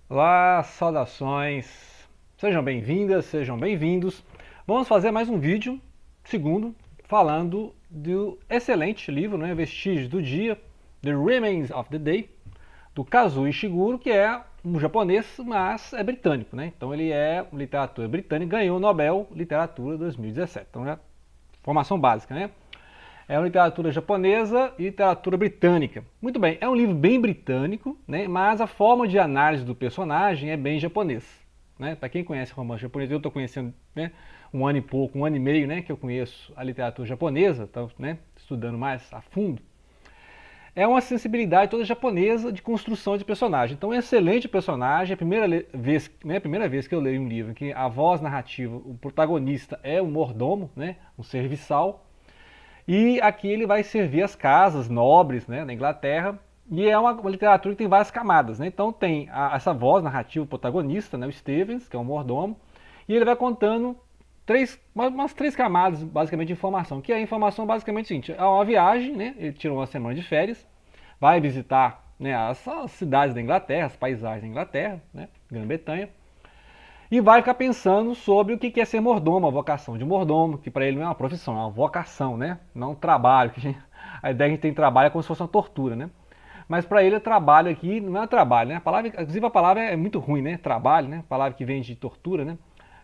Olá, saudações, sejam bem-vindas, sejam bem-vindos. Vamos fazer mais um vídeo, segundo, falando do excelente livro, né, Vestígios do Dia, The Remains of the Day, do Kazuo Ishiguro, que é um japonês, mas é britânico, né? Então ele é literatura britânica, ganhou o Nobel Literatura 2017. Então é formação básica, né? É uma literatura japonesa e literatura britânica. Muito bem, é um livro bem britânico, né, mas a forma de análise do personagem é bem japonês. Né? Para quem conhece romance japonês, eu estou conhecendo, né, um ano e pouco, um ano e meio, né, que eu conheço a literatura japonesa, estou, né, estudando mais a fundo. É uma sensibilidade toda japonesa de construção de personagem. Então, é um excelente personagem. É a primeira vez que eu leio um livro em que a voz narrativa, o protagonista é um mordomo, né, um serviçal. E aqui ele vai servir as casas nobres, né, na Inglaterra. E é uma literatura que tem várias camadas. Né? Então tem essa voz narrativa protagonista, né, o Stevens, que é um mordomo. E ele vai contando umas três camadas basicamente de informação. Que é a informação basicamente o seguinte: é uma viagem, né, ele tirou uma semana de férias, vai visitar, né, as cidades da Inglaterra, as paisagens da Inglaterra, né, Grã-Bretanha, e vai ficar pensando sobre o que é ser mordomo, a vocação de mordomo, que para ele não é uma profissão, é uma vocação, né? Não um trabalho. A ideia que a gente tem de trabalho é como se fosse uma tortura, né? Mas para ele, o trabalho aqui não é trabalho, né? Inclusive a palavra é muito ruim, né? Trabalho, né? Palavra que vem de tortura, né?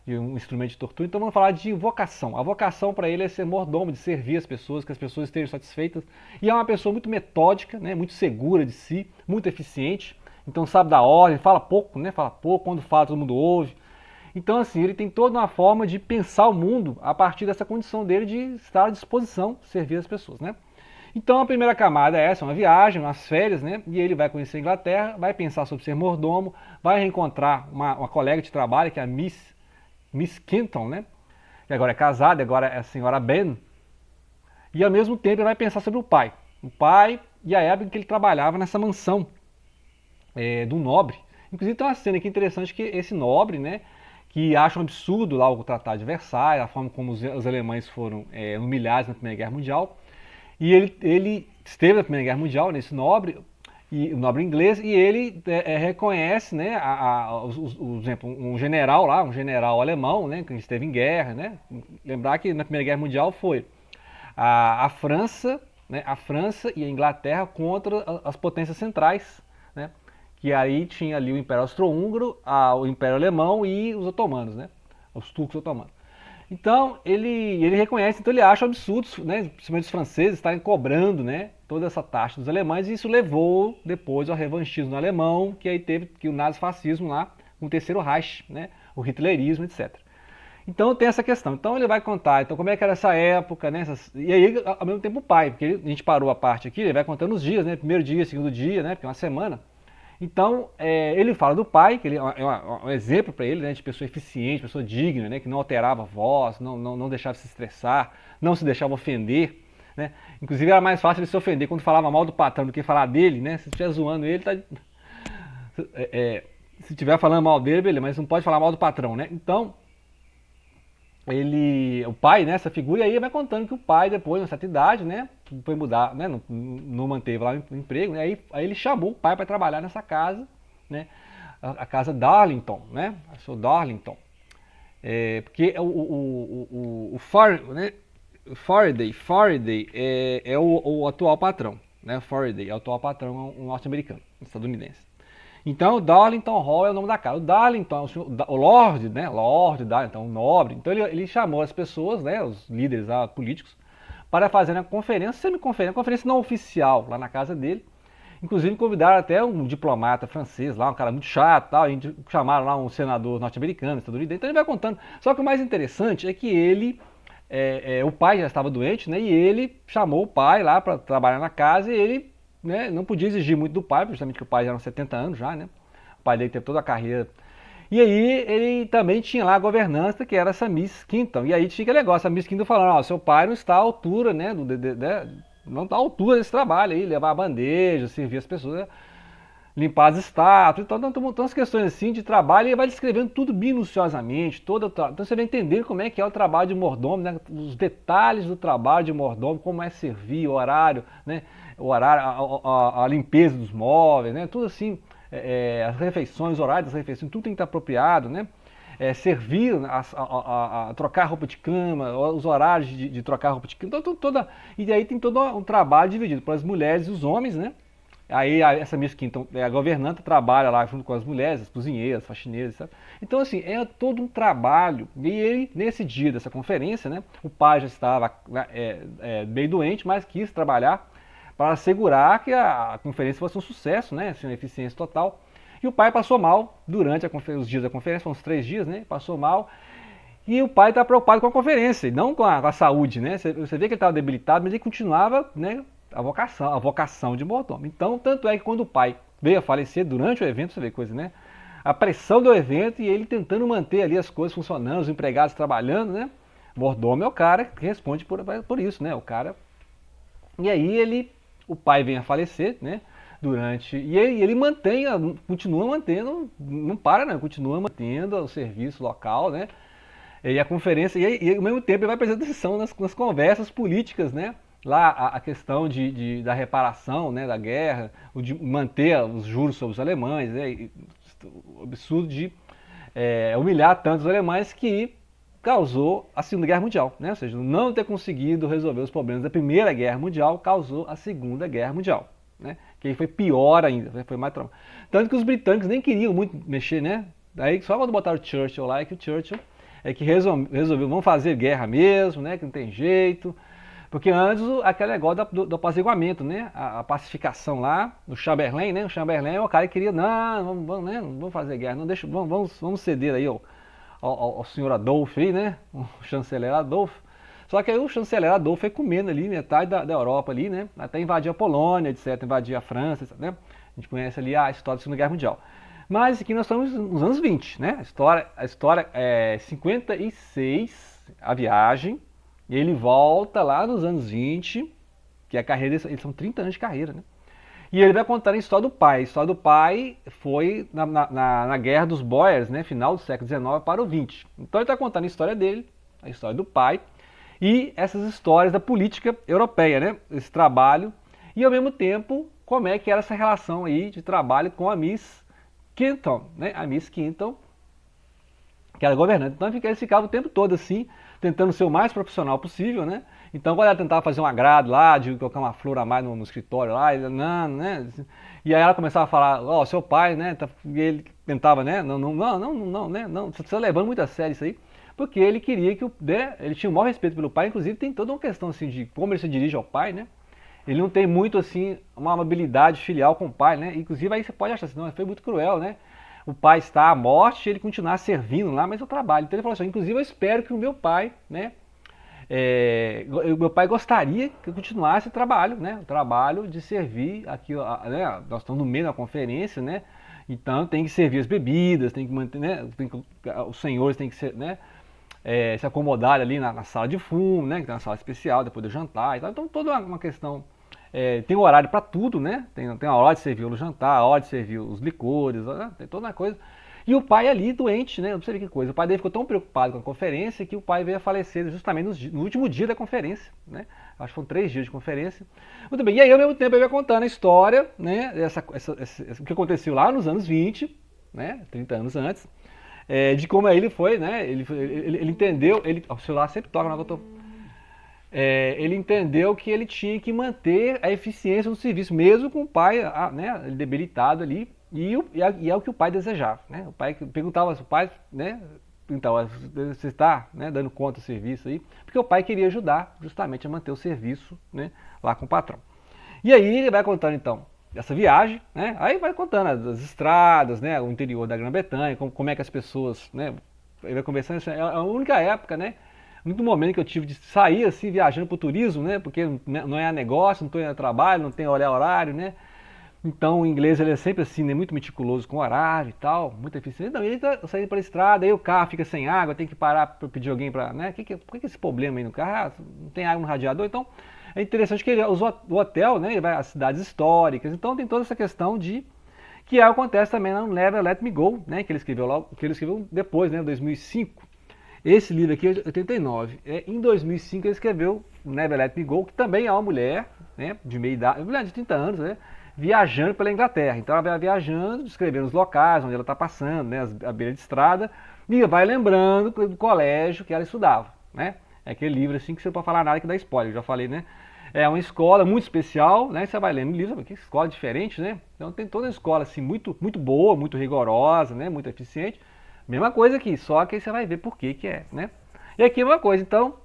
De um instrumento de tortura. Então vamos falar de vocação. A vocação para ele é ser mordomo, de servir as pessoas, que as pessoas estejam satisfeitas. E é uma pessoa muito metódica, né? Muito segura de si, muito eficiente. Então sabe da ordem, fala pouco, né? Fala pouco, quando fala todo mundo ouve. Então, assim, ele tem toda uma forma de pensar o mundo a partir dessa condição dele de estar à disposição de servir as pessoas, né? Então, a primeira camada é essa, uma viagem, umas férias, né? E ele vai conhecer a Inglaterra, vai pensar sobre ser mordomo, vai reencontrar uma colega de trabalho, que é a Miss Kenton, né? Que agora é casada, agora é a senhora Ben. E, ao mesmo tempo, ele vai pensar sobre o pai. O pai e a época em que ele trabalhava nessa mansão do nobre. Inclusive tem uma cena aqui interessante que esse nobre, né, que acha um absurdo lá o Tratado de Versailles, a forma como os alemães foram humilhados na Primeira Guerra Mundial. E ele esteve na Primeira Guerra Mundial, nesse nobre, e o nobre inglês, e ele reconhece, né, exemplo, um general lá, um general alemão, né, que esteve em guerra, né. Lembrar que na Primeira Guerra Mundial foi a França, né, a França e a Inglaterra contra as potências centrais, né, que aí tinha ali o Império Austro-Húngaro, o Império Alemão e os otomanos, né, os turcos otomanos. Então ele reconhece, então ele acha absurdo, né, principalmente os franceses estarem cobrando, né, toda essa taxa dos alemães, e isso levou depois ao revanchismo alemão, que aí teve que o nazifascismo lá, com o Terceiro Reich, né, o hitlerismo, etc. Então tem essa questão. Então ele vai contar, então como é que era essa época, né? E aí, ao mesmo tempo, o pai, porque a gente parou a parte aqui, ele vai contando os dias, né? Primeiro dia, segundo dia, né? Porque é uma semana. Então ele fala do pai, que ele é um exemplo para ele, né? De pessoa eficiente, pessoa digna, né? Que não alterava a voz, não deixava se estressar, não se deixava ofender. Né? Inclusive era mais fácil ele se ofender quando falava mal do patrão do que falar dele, né? Se estiver zoando ele, tá. Se estiver falando mal dele, beleza, mas não pode falar mal do patrão, né? Então, o pai, né, essa figura, e aí vai contando que o pai, depois, de uma certa idade, né, foi mudar, né, não manteve lá o emprego, né, aí ele chamou o pai para trabalhar nessa casa, né, a casa Darlington, né, a sua Darlington, porque né, Faraday é o atual patrão, né, Faraday é o atual patrão, um norte-americano, estadunidense. Então, o Darlington Hall é o nome da casa. O Darlington, o Lord, né? Lord Darlington, o nobre. Então, ele chamou as pessoas, né? Os líderes políticos, para fazer uma conferência, semi-conferência, uma conferência não oficial, lá na casa dele. Inclusive, convidaram até um diplomata francês lá, um cara muito chato, tal. E chamaram lá um senador norte-americano, estadunidense. Então, ele vai contando. Só que o mais interessante é que o pai já estava doente, né? E ele chamou o pai lá para trabalhar na casa, e ele, né, não podia exigir muito do pai, justamente que o pai já era uns 70 anos já, né? O pai dele teve toda a carreira. E aí ele também tinha lá a governança, que era essa Miss Quinton. E aí tinha aquele negócio, a Miss Quinton falando, ó, seu pai não está à altura, né? Não está à altura desse trabalho aí, levar a bandeja, servir as pessoas, né? Limpar as estátuas, então as questões assim de trabalho, e ele vai descrevendo tudo minuciosamente, então você vai entender como é que é o trabalho de mordomo, né? Os detalhes do trabalho de mordomo, como é servir, o horário, né? O horário, a limpeza dos móveis, né? Tudo assim, as refeições, os horários das refeições, tudo tem que estar apropriado, né? Servir, trocar roupa de cama, os horários de trocar roupa de cama, e aí tem todo um trabalho dividido para as mulheres e os homens, né? Aí essa Miss Quinton, a governanta, trabalha lá junto com as mulheres, as cozinheiras, faxineiras, sabe? Então, assim, é todo um trabalho. E ele, nesse dia dessa conferência, né, o pai já estava bem doente, mas quis trabalhar para assegurar que a conferência fosse um sucesso, né, assim, uma eficiência total. E o pai passou mal durante os dias da conferência, foram uns 3 dias, né, passou mal. E o pai está preocupado com a conferência, e não com a saúde, né? Você vê que ele estava debilitado, mas ele continuava, né, a vocação de mordomo. Então, tanto é que quando o pai veio a falecer durante o evento, você vê coisa, né? A pressão do evento e ele tentando manter ali as coisas funcionando, os empregados trabalhando, né? Mordomo é o cara que responde por isso, né? O cara. E aí o pai vem a falecer, né? E ele continua mantendo, não para, né? Continua mantendo o serviço local, né? E a conferência, e ao mesmo tempo ele vai prestando atenção nas conversas políticas, né? Lá a questão da reparação, né, da guerra, de manter os juros sobre os alemães, né, o absurdo de humilhar tantos alemães que causou a Segunda Guerra Mundial, né? Ou seja, não ter conseguido resolver os problemas da Primeira Guerra Mundial causou a Segunda Guerra Mundial, né? Que aí foi pior ainda, foi mais trauma. Tanto que os britânicos nem queriam muito mexer, né? Daí só quando botaram o Churchill lá, que o Churchill que resolveu, vamos fazer guerra mesmo, né? Que não tem jeito. Porque antes aquele negócio do apaziguamento, né? A pacificação lá, do Chamberlain, né? O Chamberlain é o cara que queria, não, vamos fazer guerra, não deixa, vamos ceder aí ao senhor Adolf aí, né? O chanceler Adolf. Só que aí o chanceler Adolf foi comendo ali metade da Europa ali, né? Até invadir a Polônia, etc, invadir a França, né? A gente conhece ali a história da Segunda Guerra Mundial. Mas aqui nós estamos nos anos 20, né? A história é 56, a viagem, e ele volta lá nos anos 20, que a carreira, eles são 30 anos de carreira, né? E ele vai contar a história do pai. A história do pai foi na Guerra dos Boers, né? Final do século XIX para o XX. Então ele está contando a história dele, a história do pai, e essas histórias da política europeia, né? Esse trabalho, e ao mesmo tempo, como é que era essa relação aí de trabalho com a Miss Quinton, né? A Miss Quinton, que era governante. Então eles ficavam o tempo todo assim, tentando ser o mais profissional possível, né? Então quando ela tentava fazer um agrado lá, de colocar uma flor a mais no escritório lá, ele, não, né? E aí ela começava a falar, seu pai, né? E ele tentava, né? Não, né? Não, você está levando muito a sério isso aí. Porque ele queria que ele tinha o maior respeito pelo pai, inclusive tem toda uma questão assim de como ele se dirige ao pai, né? Ele não tem muito assim uma amabilidade filial com o pai, né? Inclusive aí você pode achar assim, não, foi muito cruel, né? O pai está à morte, ele continuar servindo lá, mas eu trabalho. Então ele falou assim, inclusive eu espero que o meu pai, né? Meu pai gostaria que eu continuasse o trabalho, né? O trabalho de servir aqui, né? Nós estamos no meio da conferência, né? Então tem que servir as bebidas, tem que manter, né? Os senhores têm que ser, né? Se acomodar ali na sala de fumo, né? Que tem uma sala especial depois do jantar e tal. Então toda uma questão. Tem um horário para tudo, né? Tem a hora de servir o jantar, a hora de servir os licores, né? Tem toda uma coisa. E o pai ali doente, né? Não sei que coisa. O pai dele ficou tão preocupado com a conferência que o pai veio a falecer justamente no último dia da conferência, né? Acho que foram 3 dias de conferência. Muito bem. E aí ao mesmo tempo ele vai contando a história, né? O que aconteceu lá nos anos 20, né? 30 anos antes. De como ele foi, né? Ele entendeu, o celular sempre toca na hora que eu tô. Ele entendeu que ele tinha que manter a eficiência do serviço, mesmo com o pai, né, debilitado ali, e é o que o pai desejava, né? O pai perguntava se o pai, né? Então, você está, né, dando conta do serviço aí? Porque o pai queria ajudar justamente a manter o serviço, né, lá com o patrão. E aí ele vai contando então dessa viagem, né? Aí vai contando as estradas, né? O interior da Grã-Bretanha, como é que as pessoas, né? Ele vai conversando, é a única época, né? O único momento que eu tive de sair assim, viajando para o turismo, né? Porque não é negócio, não estou indo a trabalho, não tem horário, né? Então o inglês ele é sempre assim, né? Muito meticuloso com horário e tal, muito eficiente. Então ele tá saindo para a estrada, aí o carro fica sem água, tem que parar para pedir alguém para, né? Por que esse problema aí no carro? Não tem água no radiador, então é interessante que ele usa o hotel, né? Ele vai às cidades históricas, então tem toda essa questão de que acontece também lá no Never Let Me Go, né? Que ele escreveu depois, né? Em 2005. Esse livro aqui é de 89. Em 2005 ele escreveu Never Let Me Go, que também é uma mulher, né? De meia idade, mulher de 30 anos, né? viajando pela Inglaterra. Então ela vai viajando, descrevendo os locais onde ela está passando, né, a beira de estrada, e vai lembrando do colégio que ela estudava, né? É aquele livro assim que você não pode falar nada que dá spoiler, eu já falei, né? É uma escola muito especial, né? Você vai lendo livro, que escola diferente, né? Então tem toda a escola assim muito, muito boa, muito rigorosa, né? Muito eficiente. Mesma coisa aqui, só que aí você vai ver por que é, né? E aqui é uma coisa, então,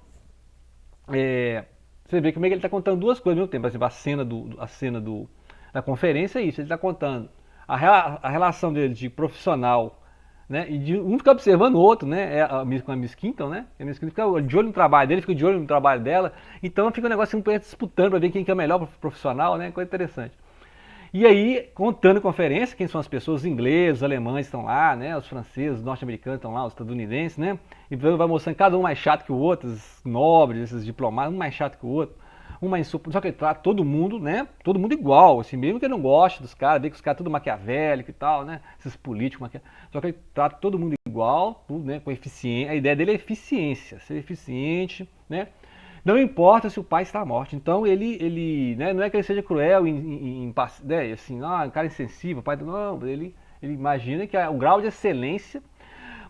você vê como é que ele está contando duas coisas ao mesmo tempo. Por exemplo, da conferência é isso, ele está contando a relação dele de profissional, né? E de um fica observando o outro, né? Com a Miss Quinton, né? A Miss Quinton fica de olho no trabalho dele, fica de olho no trabalho dela. Então fica um negócio assim, disputando para ver quem que é o melhor profissional, né? Coisa interessante. E aí, contando conferência, quem são as pessoas, os ingleses, os alemães estão lá, né? Os franceses, os norte-americanos estão lá, os estadunidenses, né? E vai mostrando cada um mais chato que o outro, os nobres, esses diplomatas, um mais chato que o outro, um mais insuportável. Só que ele trata todo mundo, né? Todo mundo igual, assim, mesmo que ele não goste dos caras, vê que os caras tudo maquiavélico e tal, né? Esses políticos maquiavélicos. Só que ele trata todo mundo igual, tudo, né? Com eficiência. A ideia dele é eficiência, ser eficiente, né? Não importa se o pai está morto. Então ele né, não é que ele seja cruel, né, assim, um cara insensível, o pai não, ele imagina que é o grau de excelência,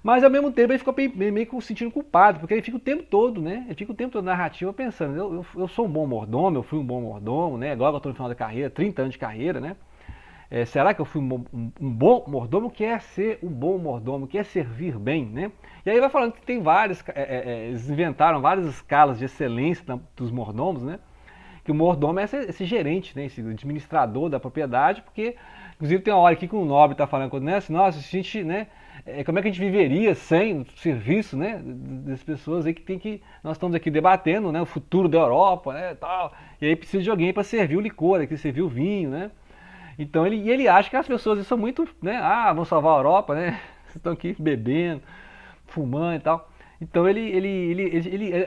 mas ao mesmo tempo ele fica meio que se sentindo culpado, porque ele fica o tempo todo, né? Ele fica o tempo todo na narrativa pensando, eu sou um bom mordomo, eu fui um bom mordomo, né? Agora eu estou no final da carreira, 30 anos de carreira, né? Será que eu fui um bom mordomo? Que é ser um bom mordomo, que é servir bem, né? E aí vai falando que tem vários, eles inventaram várias escalas de excelência dos mordomos, né? Que o mordomo é esse gerente, né? Esse administrador da propriedade, porque, inclusive tem uma hora aqui que o nobre está falando, né? Assim, nossa, a gente, né? Como é que a gente viveria sem o serviço, né? Das pessoas aí nós estamos aqui debatendo, né? O futuro da Europa, né? Tal. E aí precisa de alguém para servir o licor, aqui servir o vinho, né? Então ele acha que as pessoas são muito, né? Ah, vão salvar a Europa, né? Estão aqui bebendo, fumando e tal. Então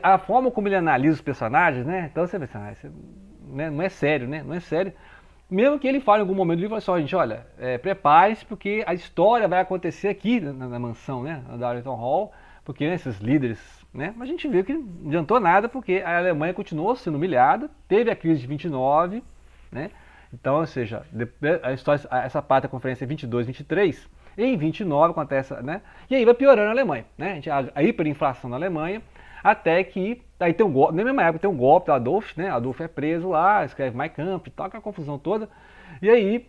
a forma como ele analisa os personagens, né? Então você pensa, isso, né? Não é sério, né? Não é sério. Mesmo que ele fale em algum momento do livro, só, gente, olha, prepare-se porque a história vai acontecer aqui na mansão, né? Na Darlington Hall, porque né, esses líderes, né? Mas a gente viu que não adiantou nada porque a Alemanha continuou sendo humilhada, teve a crise de 29, né? Então, ou seja, a história, essa parte da conferência é 22, 23, em 29 acontece, né? E aí vai piorando a Alemanha, né? A hiperinflação na Alemanha, até que aí tem um golpe, na mesma época tem um golpe do Adolf, né? Adolf é preso lá, escreve Mein Kampf e tal, aquela confusão toda. E aí,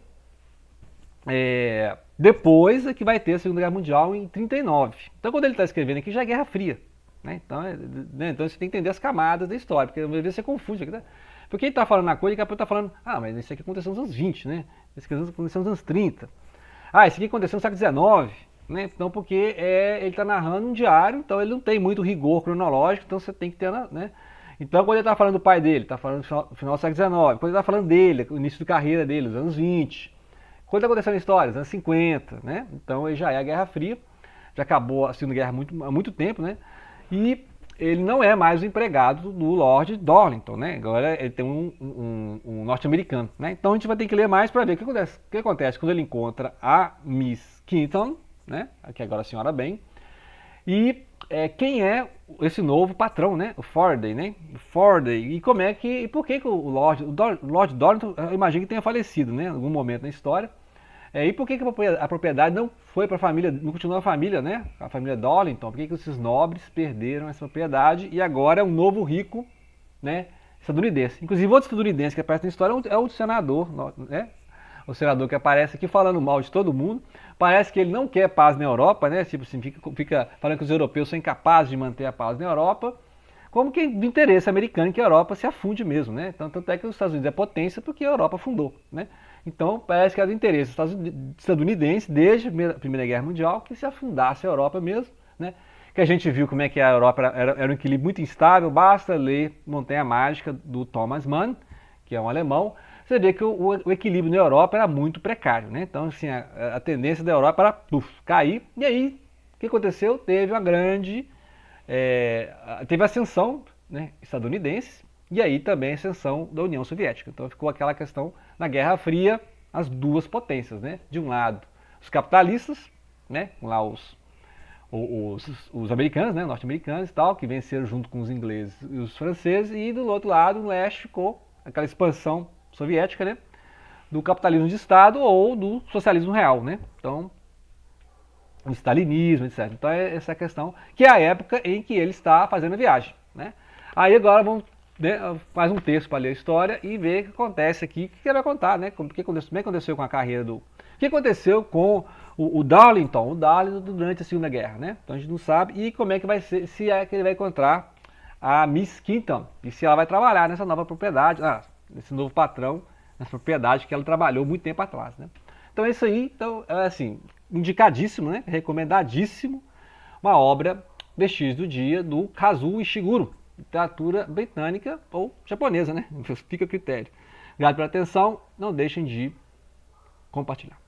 depois é que vai ter a Segunda Guerra Mundial em 39. Então, quando ele está escrevendo aqui, já é Guerra Fria, né? Então, então você tem que entender as camadas da história, porque às vezes você confunde aqui, né? Porque ele está falando na coisa e daqui a pouco está falando, mas isso aqui aconteceu nos anos 20, né? Isso aqui aconteceu nos anos 30. Isso aqui aconteceu no século 19, né? Então, porque ele está narrando um diário, então ele não tem muito rigor cronológico, então você tem que ter, né? Então, quando ele está falando do pai dele, está falando do final do século 19. Quando ele está falando dele, o início da carreira dele, os anos 20. Quando está acontecendo a história, os anos 50, né? Então, ele já é a Guerra Fria, já acabou a Segunda Guerra há muito tempo, né? E ele não é mais o empregado do Lord Darlington, né? Agora ele tem um norte-americano, né? Então a gente vai ter que ler mais para ver o que acontece quando ele encontra a Miss Quinton, né? Que agora a senhora bem, e quem é esse novo patrão, né? O Faraday, né? O Faraday, e como é que, e por que o Lord Darlington, eu imagino que tenha falecido, né? Em algum momento na história. E por que a propriedade não foi para a família, não continuou a família, né? A família Darlington? Por que esses nobres perderam essa propriedade e agora é um novo rico, né? Estadunidense. Inclusive, outro estadunidense que aparece na história é o senador, né? O senador que aparece aqui falando mal de todo mundo. Parece que ele não quer paz na Europa, né? Tipo assim, fica falando que os europeus são incapazes de manter a paz na Europa. Como que de interesse americano que a Europa se afunde mesmo, né? Então, tanto é que os Estados Unidos é potência porque a Europa afundou, né? Então, parece que era do interesse estadunidense, desde a Primeira Guerra Mundial, que se afundasse a Europa mesmo, né? Que a gente viu como é que a Europa era um equilíbrio muito instável, basta ler Montanha Mágica, do Thomas Mann, que é um alemão, você vê que o equilíbrio na Europa era muito precário, né? Então, assim, a tendência da Europa era cair, e aí, o que aconteceu? Teve teve a ascensão, né, estadunidense, e aí também a ascensão da União Soviética. Então ficou aquela questão na Guerra Fria, as duas potências, né? De um lado, os capitalistas, né? Lá os americanos, né? Norte-americanos e tal, que venceram junto com os ingleses e os franceses, e do outro lado, no leste, ficou aquela expansão soviética, né? do capitalismo de Estado ou do socialismo real, né? Então, o stalinismo, etc. Então, essa é a questão, que é a época em que ele está fazendo a viagem, né? Aí agora vamos, né, mais um texto para ler a história e ver o que acontece aqui, o que ele vai contar, né? Como que aconteceu com a carreira do... O que aconteceu com o Darlington, durante a Segunda Guerra, né? Então a gente não sabe, e como é que vai ser, se é que ele vai encontrar a Miss Quinton, e se ela vai trabalhar nessa nova propriedade, nesse novo patrão, nessa propriedade que ela trabalhou muito tempo atrás, né? Então é isso aí, então, é assim, indicadíssimo, né? Recomendadíssimo, uma obra Vestígios do Dia, do Kazuo Ishiguro, literatura britânica ou japonesa, né? Fica a critério. Obrigado pela atenção, não deixem de compartilhar.